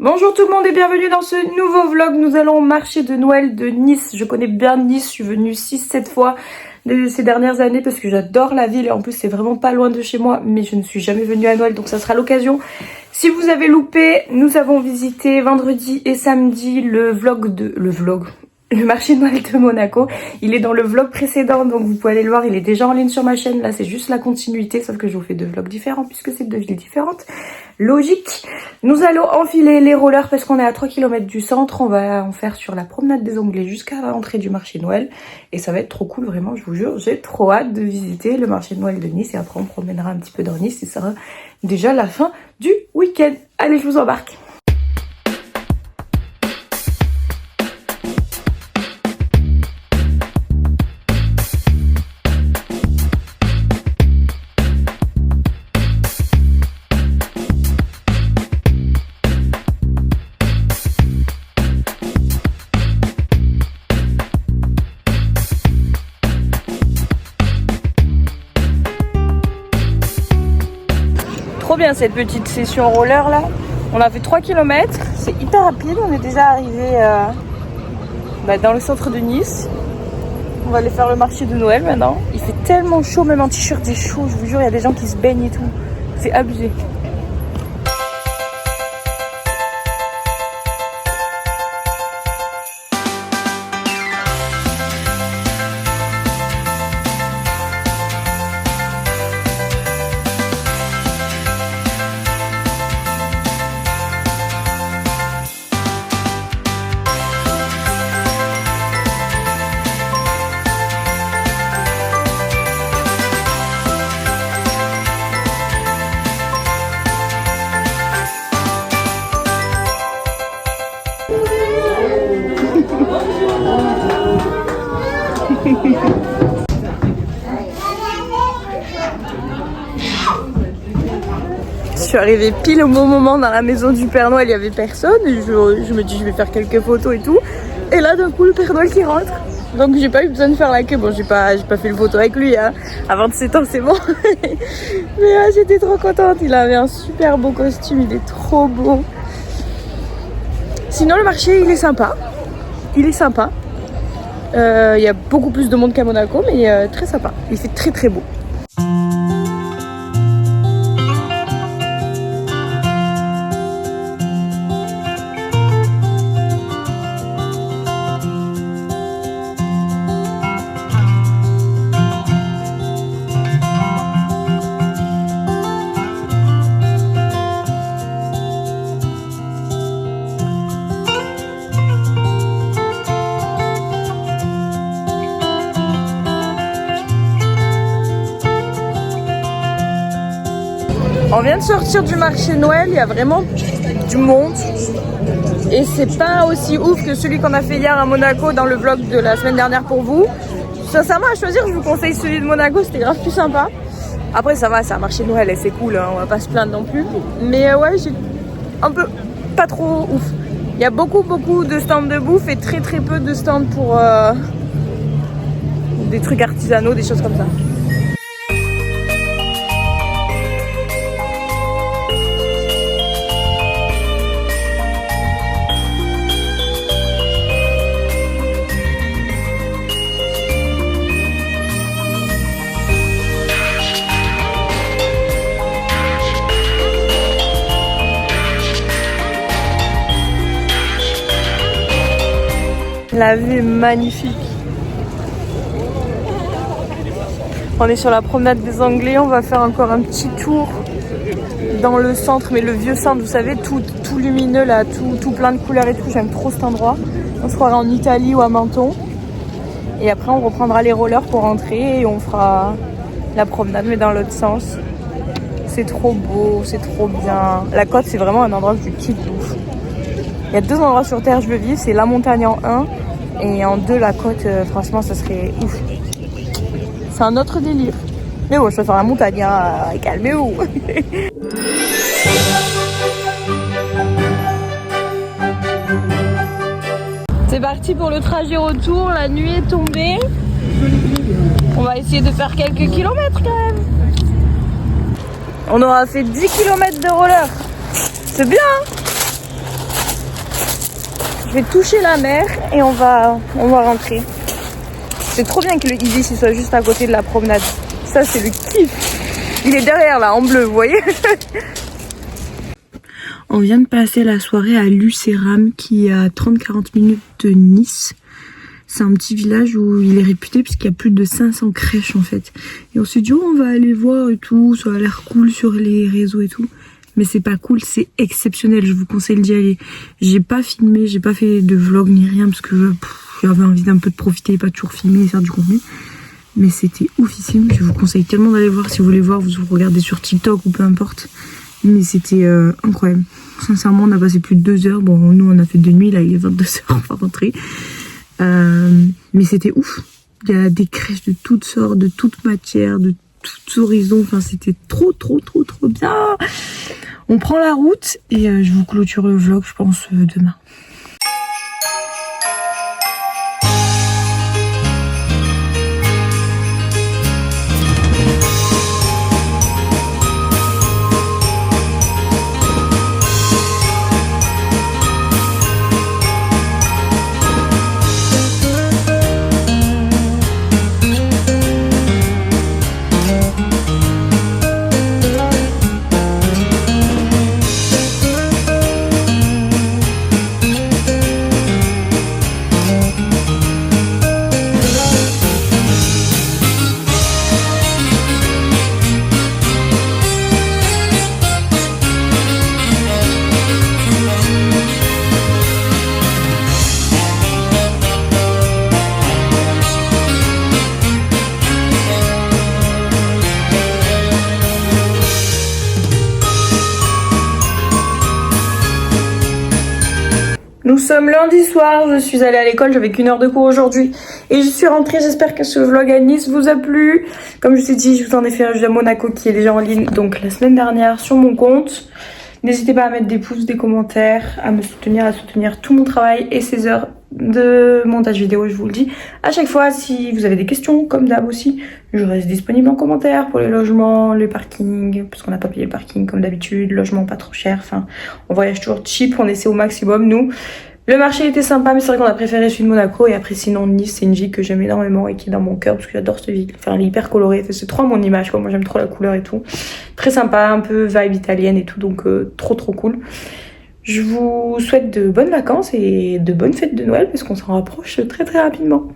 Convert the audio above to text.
Bonjour tout le monde et bienvenue dans ce nouveau vlog. Nous allons au marché de Noël de Nice. Je connais bien Nice, je suis venue 6-7 fois ces dernières années parce que j'adore la ville et en plus c'est vraiment pas loin de chez moi, mais je ne suis jamais venue à Noël donc ça sera l'occasion. Si vous avez loupé, nous avons visité vendredi et samedi le marché de Noël de Monaco. Il est dans le vlog précédent donc vous pouvez aller le voir, il est déjà en ligne sur ma chaîne. Là c'est juste la continuité sauf que je vous fais deux vlogs différents puisque c'est deux villes différentes. Logique. Nous allons enfiler les rollers parce qu'on est à 3 km du centre. On va en faire sur la promenade des Anglais jusqu'à l'entrée du marché de Noël. Et ça va être trop cool, vraiment, je vous jure. J'ai trop hâte de visiter le marché de Noël de Nice. Et après, on promènera un petit peu dans Nice. Et ça sera déjà la fin du week-end. Allez, je vous embarque. Trop bien cette petite session roller là. On a fait 3 km, c'est hyper rapide. On est déjà arrivé dans le centre de Nice. On va aller faire le marché de Noël maintenant. Il fait tellement chaud, même en t-shirt c'est chaud. Je vous jure, il y a des gens qui se baignent et tout. C'est abusé. Je suis arrivée pile au bon moment dans la maison du Père Noël, il n'y avait personne. Et je me dis je vais faire quelques photos et tout. Et là d'un coup le Père Noël qui rentre. Donc j'ai pas eu besoin de faire la queue. Bon j'ai pas fait le photo avec lui hein. À 27 ans c'est bon. Mais j'étais trop contente. Il avait un super beau costume, il est trop beau. Sinon le marché il est sympa. Il est sympa. Il y a beaucoup plus de monde qu'à Monaco, mais très sympa. Il fait très très beau. On vient de sortir du marché de Noël, il y a vraiment du monde et c'est pas aussi ouf que celui qu'on a fait hier à Monaco dans le vlog de la semaine dernière pour vous. Sincèrement à choisir, je vous conseille celui de Monaco, c'était grave plus sympa. Après ça va, c'est un marché de Noël et c'est cool, hein, on va pas se plaindre non plus. Mais ouais, j'ai un peu pas trop ouf. Il y a beaucoup de stands de bouffe et très peu de stands pour des trucs artisanaux, des choses comme ça. La vue est magnifique. On est sur la promenade des Anglais. On va faire encore un petit tour dans le centre, mais le vieux centre, vous savez, tout lumineux là, tout plein de couleurs et tout. J'aime trop cet endroit. On se croira en Italie ou à Menton. Et après, on reprendra les rollers pour rentrer et on fera la promenade, mais dans l'autre sens. C'est trop beau, c'est trop bien. La côte, c'est vraiment un endroit que je kiffe de ouf. Il y a 2 endroits sur Terre où je veux vivre, c'est la montagne en 1 et en 2 la côte, franchement ça serait ouf. C'est un autre délire. Mais bon, je préfère la montagne, hein, calmez-vous. C'est parti pour le trajet retour, la nuit est tombée. On va essayer de faire quelques kilomètres quand même. On aura fait 10 km de roller. C'est bien hein. Je vais toucher la mer et on va rentrer. C'est trop bien que le Ibis il soit juste à côté de la promenade. Ça c'est le kiff. Il est derrière là en bleu, vous voyez. On vient de passer la soirée à Lucéram qui est à 30-40 minutes de Nice. C'est un petit village où il est réputé puisqu'il y a plus de 500 crèches en fait. Et on s'est dit on va aller voir et tout, ça a l'air cool sur les réseaux et tout. Mais c'est pas cool, c'est exceptionnel, je vous conseille d'y aller. J'ai pas filmé, j'ai pas fait de vlog ni rien parce que j'avais envie d'un peu de profiter, pas toujours filmer et faire du contenu. Mais c'était oufissime, je vous conseille tellement d'aller voir. Si vous voulez voir, vous regardez sur TikTok ou peu importe. Mais c'était incroyable. Sincèrement, on a passé plus de 2 heures. Bon, nous on a fait de nuit, là il est 22 h, on va rentrer. Mais c'était ouf. Il y a des crèches de toutes sortes, de toutes matières, de tous horizons. Enfin, c'était trop bien. On prend la route et je vous clôture le vlog, je pense, demain. Nous sommes lundi soir, je suis allée à l'école, j'avais qu'1 heure de cours aujourd'hui et je suis rentrée. J'espère que ce vlog à Nice vous a plu. Comme je vous ai dit, je vous en ai fait un jeu à Monaco qui est déjà en ligne donc la semaine dernière sur mon compte. N'hésitez pas à mettre des pouces, des commentaires, à me soutenir, à soutenir tout mon travail et ces heures de montage vidéo, je vous le dis. À chaque fois, si vous avez des questions, comme d'hab aussi, je reste disponible en commentaire pour les logements, les parkings, parce qu'on n'a pas payé le parking comme d'habitude, logement pas trop cher, enfin, on voyage toujours cheap, on essaie au maximum, nous. Le marché était sympa, mais c'est vrai qu'on a préféré celui de Monaco. Et après, sinon, Nice, c'est une ville que j'aime énormément et qui est dans mon cœur parce que j'adore cette ville. Enfin, elle est hyper colorée. C'est trop mon image, quoi. Moi, j'aime trop la couleur et tout. Très sympa, un peu vibe italienne et tout. Donc, trop cool. Je vous souhaite de bonnes vacances et de bonnes fêtes de Noël parce qu'on s'en rapproche très rapidement.